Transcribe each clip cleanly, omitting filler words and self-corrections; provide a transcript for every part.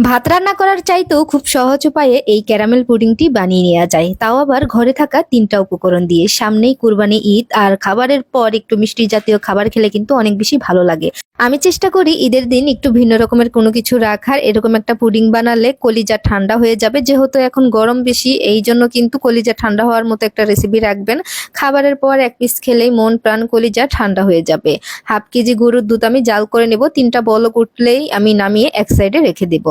ভাত রান্না করার চাইতেও খুব সহজ উপায়ে এই ক্যারামেল পুডিংটি বানিয়ে নেওয়া যায়, তাও আবার ঘরে থাকা 3টা উপকরণ দিয়ে। সামনেই কুরবানি ঈদ, আর খাবারের পর একটু মিষ্টি জাতীয় খাবার খেলে কিন্তু অনেক বেশি ভালো লাগে। আমি চেষ্টা করি ঈদের দিন একটু ভিন্ন রকমের কোনো কিছু রাখার। এরকম একটা পুডিং বানালে কলিজা ঠান্ডা হয়ে যাবে, যেহেতু এখন গরম বেশি, এই জন্য কিন্তু কলিজা ঠান্ডা হওয়ার মতো একটা রেসিপি রাখবেন। খাবারের পর 1 পিস খেলেই মন প্রাণ কলিজা ঠান্ডা হয়ে যাবে। হাফ কেজি গরুর দুধ আমি জাল করে নেব, 3টা বলক উঠলেই আমি নামিয়ে এক সাইডে রেখে দেব।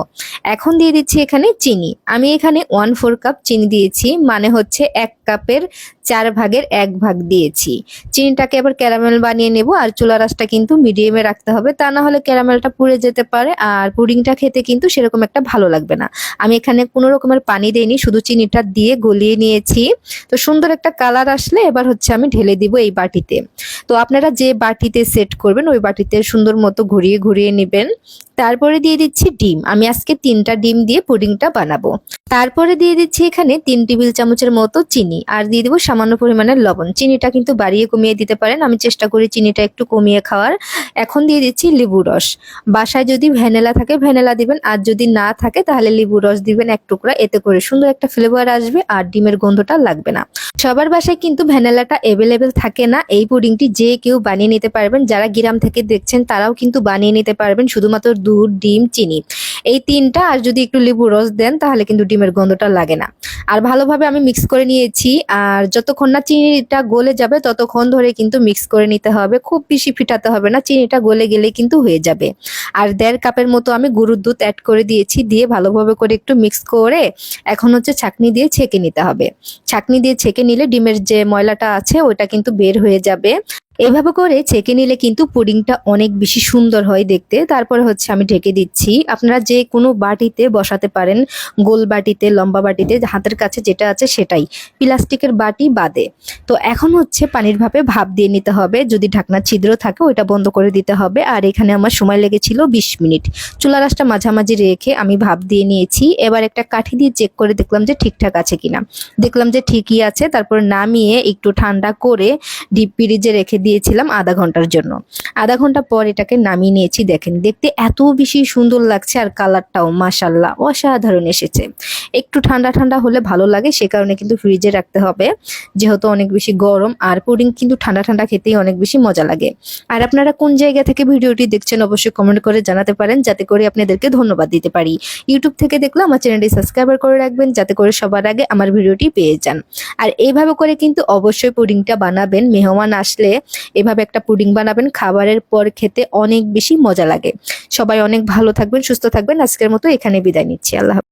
এখন দিয়ে দিচ্ছি এখানে চিনি। আমি এখানে 1/4 কাপ চিনি দিয়েছি, মানে হচ্ছে 1 কাপের 4 ভাগের 1 ভাগ দিয়েছি। চিনিটাকে আবার ক্যারামেল বানিয়ে নেব, আর চুলার আঁচটা কিন্তু মিডিয়ামে রাখতে হবে, তা না হলে ক্যারামেলটা পুড়ে যেতে পারে আর পুডিংটা খেতে কিন্তু সেরকম একটা ভালো লাগবে না। আমি এখানে কোনো রকমের পানি দেইনি, শুধু চিনিটা দিয়ে গলিয়ে নিয়েছি। তো সুন্দর একটা কালার আসলে এবার হচ্ছে আমি ঢেলে দিব এই বাটিতে। তো আপনারা যে বাটিতে সেট করবেন ওই বাটিতে সুন্দর মতো ঘুরিয়ে ঘুরিয়ে নেবেন। তারপরে দিয়ে দিচ্ছি ডিম। আমি আজকে 3টা ডিম দিয়ে পুডিংটা বানাবো। তারপরে দিয়ে দিচ্ছি এখানে 3 টেবিল চামচের মতো চিনি, আর দিয়ে দিব সামান্য পরিমাণের লবণ। চিনিটা কিন্তু বাড়িয়ে কমিয়ে দিতে পারেন, আমি চেষ্টা করি চিনিটা একটু কমিয়ে খাওয়ার। এখন দিয়ে দিচ্ছি লেবু রস। বাসায় যদি ভ্যানিলা থাকে ভ্যানিলা দিবেন, আর যদি না থাকে তাহলে লেবু রস দিবেন 1 টুকরা, এতে করে সুন্দর একটা ফ্লেভার আসবে আর ডিমের গন্ধটা লাগবে না। সবার বাসায় কিন্তু ভ্যানিলাটা অ্যাভেলেবেল থাকে না। এই পুডিংটি যে কেউ বানিয়ে নিতে পারবেন, যারা গ্রাম থেকে দেখছেন তারাও কিন্তু বানিয়ে নিতে পারবেন। শুধুমাত্র দুধ, ডিম, চিনি, এই 3টা, আর যদি একটু লেবু রস দেন তাহলে কিন্তু ডিমের গন্ধটা লাগে না। আর ভালোভাবে আমি মিক্স করে নিয়েছি, আর যতক্ষণ না চিনিটা গলে যাবে ততক্ষণ ধরে কিন্তু মিক্স করে নিতে হবে। খুব বেশি ফিটাতে হবে না, চিনিটা গলে গেলে কিন্তু হয়ে যাবে। আর 1.5 কাপের মতো আমি গরুর দুধ অ্যাড করে দিয়েছি, দিয়ে ভালোভাবে করে একটু মিক্স করে এখন হচ্ছে ছাঁকনি দিয়ে ছেঁকে নিতে হবে। ছাঁকনি দিয়ে ছেঁকে নিলে ডিমের যে ময়লাটা আছে ওটা কিন্তু বের হয়ে যাবে। এভাবে করে ছেঁকে নিলে কিন্তু পুডিংটা অনেক বেশি সুন্দর হয় দেখতে। তারপরে হচ্ছে আমি ঢেকে দিচ্ছি। আপনারা যে কোনো বাটিতে বসাতে পারেন, গোল বাটিতে, লম্বা বাটিতে, হাতের কাছে যেটা আছে সেটাই, প্লাস্টিকের বাটি বাদে। তো এখন হচ্ছে পানির ভাপে ভাপ দিয়ে নিতে হবে। যদি ঢাকনা ছিদ্র থাকে ওইটা বন্ধ করে দিতে হবে। আর এখানে আমার সময় লেগেছিল 20 মিনিট। চুলার আঁচটা মাঝামাঝি রেখে আমি ভাপ দিয়ে নিয়েছি। এবার একটা কাঠি দিয়ে চেক করে দেখলাম যে ঠিকঠাক আছে কিনা। দেখলাম যে ঠিকই আছে। তারপর নামিয়ে একটু ঠান্ডা করে ডিপ ফ্রিজে রেখে দিয়েছিলাম আধা ঘন্টার জন্য। আধা ঘন্টা পর এটাকে নামিয়ে নিয়েছি। দেখেন দেখতে এত বেশি সুন্দর লাগছে, আর কালারটাও মাশাআল্লাহ অসাধারণ এসেছে। একটু ঠান্ডা ঠান্ডা হলে ভালো লাগে, সে কারণে কিন্তু ফ্রিজে রাখতে হবে, যেহেতু অনেক বেশি গরম। আর পুডিং কিন্তু ঠান্ডা ঠান্ডা খেতেই অনেক বেশি মজা লাগে। আর আপনারা কোন জায়গা থেকে ভিডিওটি দেখছেন অবশ্যই কমেন্ট করে জানাতে পারেন, যাতে করে আপনাদেরকে ধন্যবাদ দিতে পারি। ইউটিউব থেকে দেখলে আমার চ্যানেলটি সাবস্ক্রাইব করে রাখবেন, যাতে করে সবার আগে আমার ভিডিওটি পেয়ে যান। আর এইভাবে করে কিন্তু অবশ্যই পুডিংটা বানাবেন। মেহমান আসলে এভাবে একটা পুডিং বানাবেন, খাবারের পর খেতে অনেক বেশি মজা লাগে। সবাই অনেক ভালো থাকবেন, সুস্থ থাকবেন। আজকের মতো এখানে বিদায় নিচ্ছি। আল্লাহ হাফেজ।